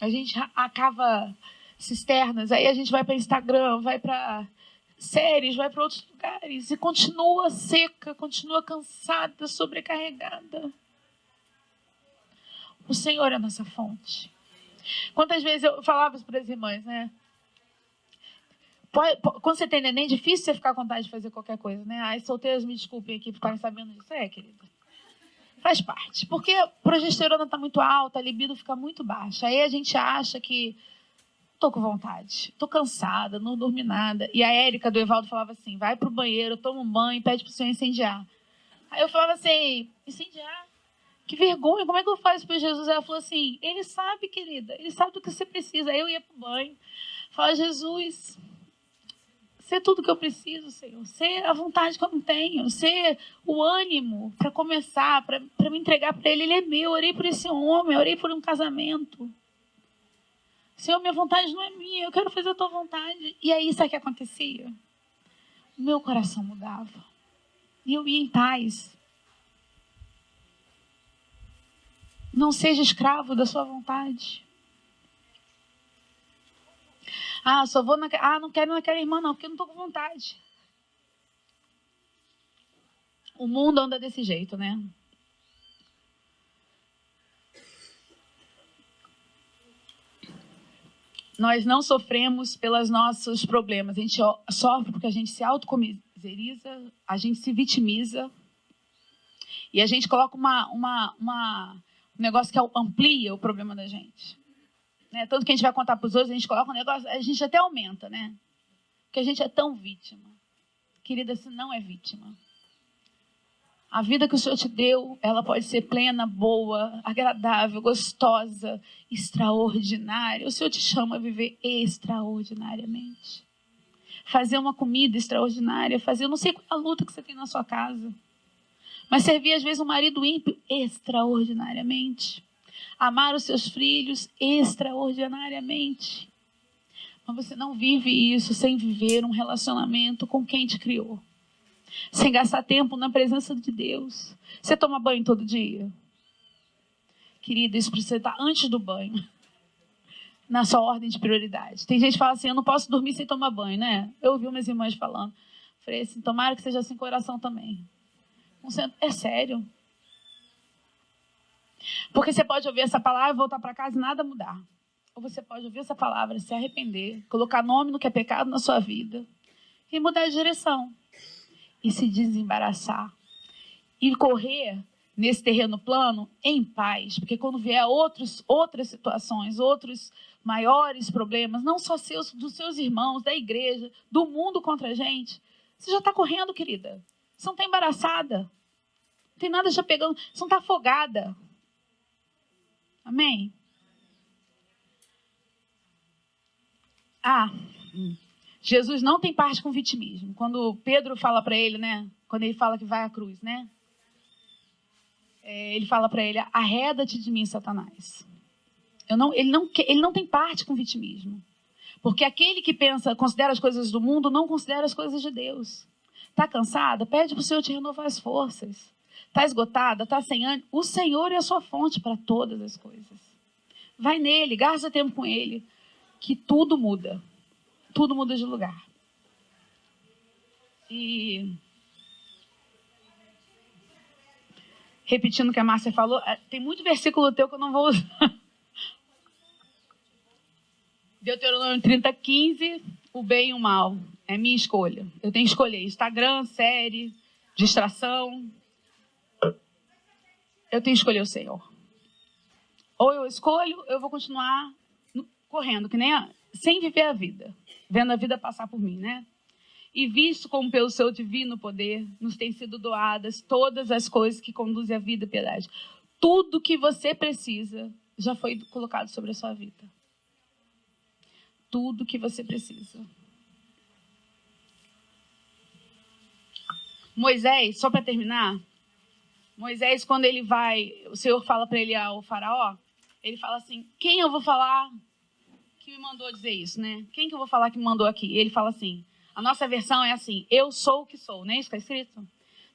A gente acava cisternas, aí a gente vai para Instagram, vai para séries, vai para outros lugares e continua seca, continua cansada, sobrecarregada. O Senhor é a nossa fonte. Quantas vezes eu falava isso para as irmãs, né? Quando você tem neném, é difícil você ficar com vontade de fazer qualquer coisa, né? Ai, solteiros, me desculpem aqui por ficarem sabendo disso. Querida. Faz parte. Porque a progesterona está muito alta, a libido fica muito baixa. Aí a gente acha que tô com vontade, tô cansada, não dormi nada. E a Érica do Evaldo falava assim, vai pro banheiro, toma um banho, pede pro Senhor incendiar. Aí eu falava assim, incendiar? Que vergonha, como é que eu faço para Jesus? Ela falou assim, ele sabe, querida, ele sabe do que você precisa. Aí eu ia pro banho, falava, Jesus... Ser tudo que eu preciso, Senhor. Ser a vontade que eu não tenho. Ser o ânimo para começar, para me entregar para Ele. Ele é meu. Eu orei por esse homem. Eu orei por um casamento. Senhor, minha vontade não é minha. Eu quero fazer a tua vontade. E aí, sabe o que acontecia? O meu coração mudava. E eu ia em paz. Não seja escravo da sua vontade. Só vou não quero naquela irmã não, porque eu não estou com vontade. O mundo anda desse jeito, né? Nós não sofremos pelos nossos problemas. A gente sofre porque a gente se autocomiseriza, a gente se vitimiza e a gente coloca um negócio que amplia o problema da gente. Né? Tanto que a gente vai contar para os outros, a gente coloca um negócio, a gente até aumenta, né? Porque a gente é tão vítima. Querida, você não é vítima. A vida que o Senhor te deu, ela pode ser plena, boa, agradável, gostosa, extraordinária. O Senhor te chama a viver extraordinariamente. Fazer uma comida extraordinária, eu não sei qual é a luta que você tem na sua casa, mas servir às vezes um marido ímpio extraordinariamente. Amar os seus filhos extraordinariamente. Mas você não vive isso sem viver um relacionamento com quem te criou. Sem gastar tempo na presença de Deus. Você toma banho todo dia? Querida, isso precisa estar antes do banho. Na sua ordem de prioridade. Tem gente que fala assim, eu não posso dormir sem tomar banho, né? Eu ouvi umas irmãs falando. Falei assim, tomara que seja assim coração também. É sério. Porque você pode ouvir essa palavra, voltar para casa e nada mudar. Ou você pode ouvir essa palavra, se arrepender, colocar nome no que é pecado na sua vida e mudar de direção. E se desembaraçar. E correr nesse terreno plano em paz. Porque quando vier outras situações, outros maiores problemas, não só dos seus irmãos, da igreja, do mundo contra a gente, você já está correndo, querida. Você não está embaraçada. Não tem nada já pegando. Você não está afogada. Amém? Jesus não tem parte com vitimismo. Quando Pedro fala para ele, né? Quando ele fala que vai à cruz, né? Ele fala para ele, arreda-te de mim, Satanás. Ele não tem parte com vitimismo. Porque aquele que considera as coisas do mundo, não considera as coisas de Deus. Está cansada? Pede para o Senhor te renovar as forças. Está esgotada? Está sem ânimo? O Senhor é a sua fonte para todas as coisas. Vai nele, gasta tempo com ele, que tudo muda. Tudo muda de lugar. E repetindo o que a Márcia falou, tem muito versículo teu que eu não vou usar. Deuteronômio 30:15, o bem e o mal. É minha escolha. Eu tenho que escolher Instagram, série, distração. Eu tenho que escolher o Senhor. Ou eu escolho, eu vou continuar correndo, que nem sem viver a vida. Vendo a vida passar por mim, né? E visto como pelo seu divino poder nos têm sido doadas todas as coisas que conduzem à vida e piedade. Tudo que você precisa já foi colocado sobre a sua vida. Tudo que você precisa. Moisés, só para terminar, Moisés, quando ele vai, o Senhor fala para ele ao faraó, ele fala assim, quem eu vou falar que me mandou dizer isso, né? Quem que eu vou falar que me mandou aqui? E ele fala assim, a nossa versão é assim, eu sou o que sou, não é isso que está escrito?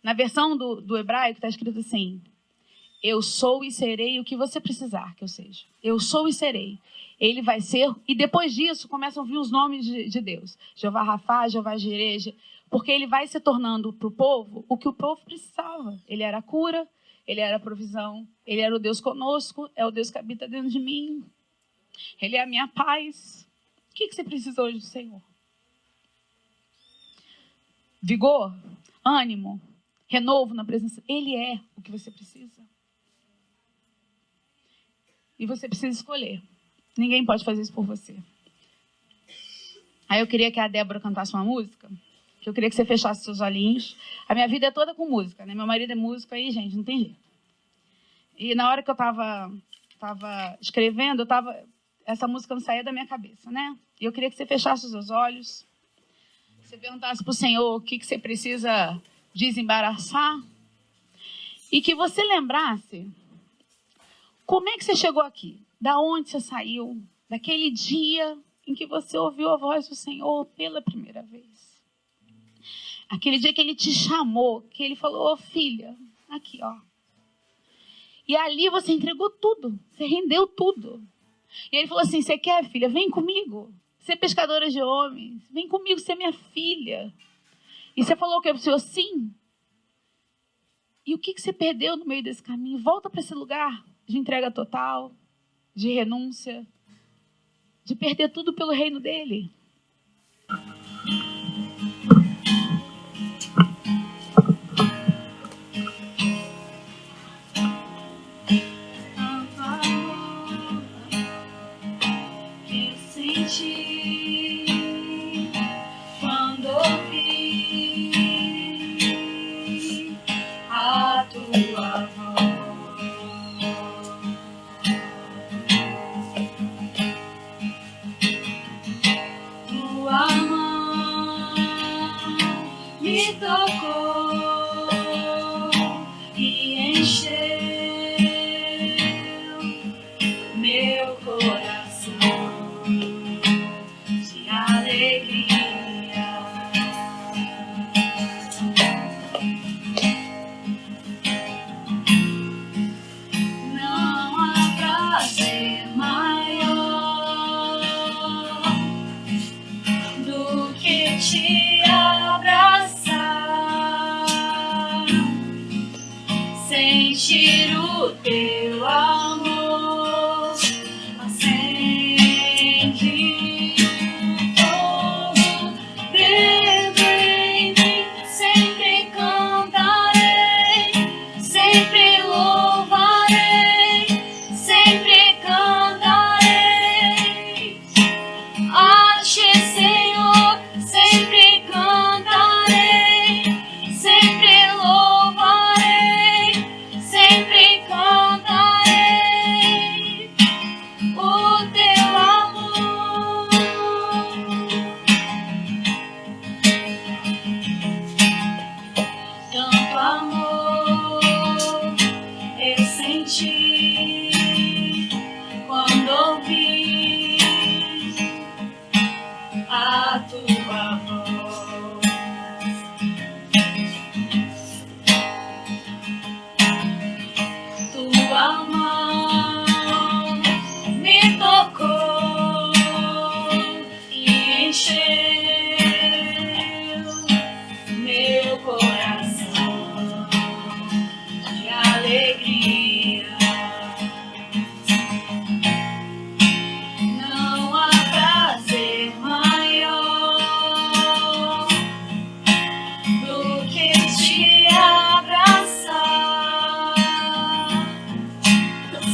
Na versão do hebraico está escrito assim, eu sou e serei o que você precisar que eu seja. Eu sou e serei. Ele vai ser, e depois disso começam a vir os nomes de Deus. Jeová Rafá, Jeová Jireh, porque ele vai se tornando para o povo o que o povo precisava. Ele era a cura, ele era a provisão, ele era o Deus conosco, é o Deus que habita dentro de mim. Ele é a minha paz. O que você precisa hoje do Senhor? Vigor, ânimo, renovo na presença. Ele é o que você precisa. E você precisa escolher. Ninguém pode fazer isso por você. Aí eu queria que a Débora cantasse uma música, que eu queria que você fechasse seus olhinhos. A minha vida é toda com música, né? Meu marido é músico, aí, gente, não tem jeito. E na hora que eu estava escrevendo, essa música não saía da minha cabeça, né? E eu queria que você fechasse os seus olhos, você perguntasse para o Senhor o que você precisa desembaraçar, e que você lembrasse como é que você chegou aqui, da onde você saiu, daquele dia em que você ouviu a voz do Senhor pela primeira vez. Aquele dia que Ele te chamou, que Ele falou, filha, aqui, ó. E ali você entregou tudo, você rendeu tudo. E Ele falou assim, você quer, filha? Vem comigo. Você é pescadora de homens, vem comigo, você é minha filha. E você falou o que para o Senhor? Sim. E o que você perdeu no meio desse caminho? Volta para esse lugar de entrega total, de renúncia, de perder tudo pelo reino dele. Eu senti quando ouvi a tua voz. Tua mão me tocou e encheu meu coração de alegria. Não há prazer maior do que te abraçar, sentir o teu amor, acende o fogo dentro em mim. Sempre cantarei, sempre louvarei, sempre cantarei. A ti, Senhor, sempre cantarei, sempre louvarei, sempre cantarei. tua mão me tocou e encheu meu coração de alegria. Não há prazer maior do que te abraçar,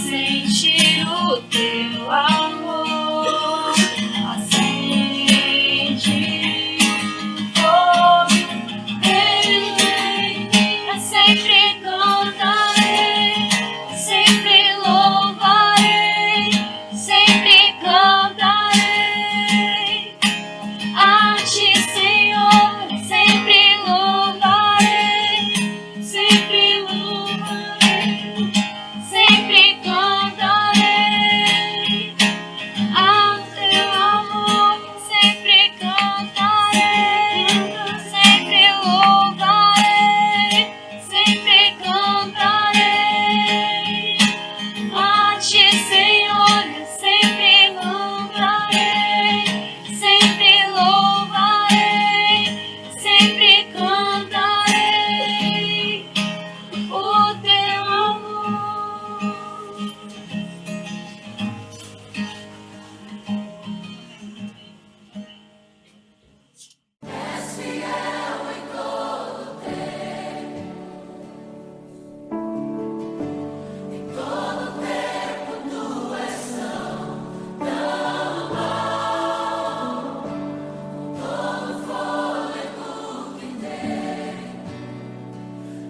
sentir o teu amor, acende fogo em mim. Eu sempre cantarei, sempre louvarei, sempre cantarei a ti, Senhor, sempre louvarei, sempre louvarei, sempre cantarei a teu amor, sempre cantarei, sempre louvarei, sempre cantarei a ti, Senhor, sempre louvarei, sempre louvarei, sempre cantarei o teu amor.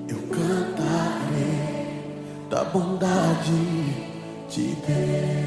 Eu cantarei da bondade de Deus.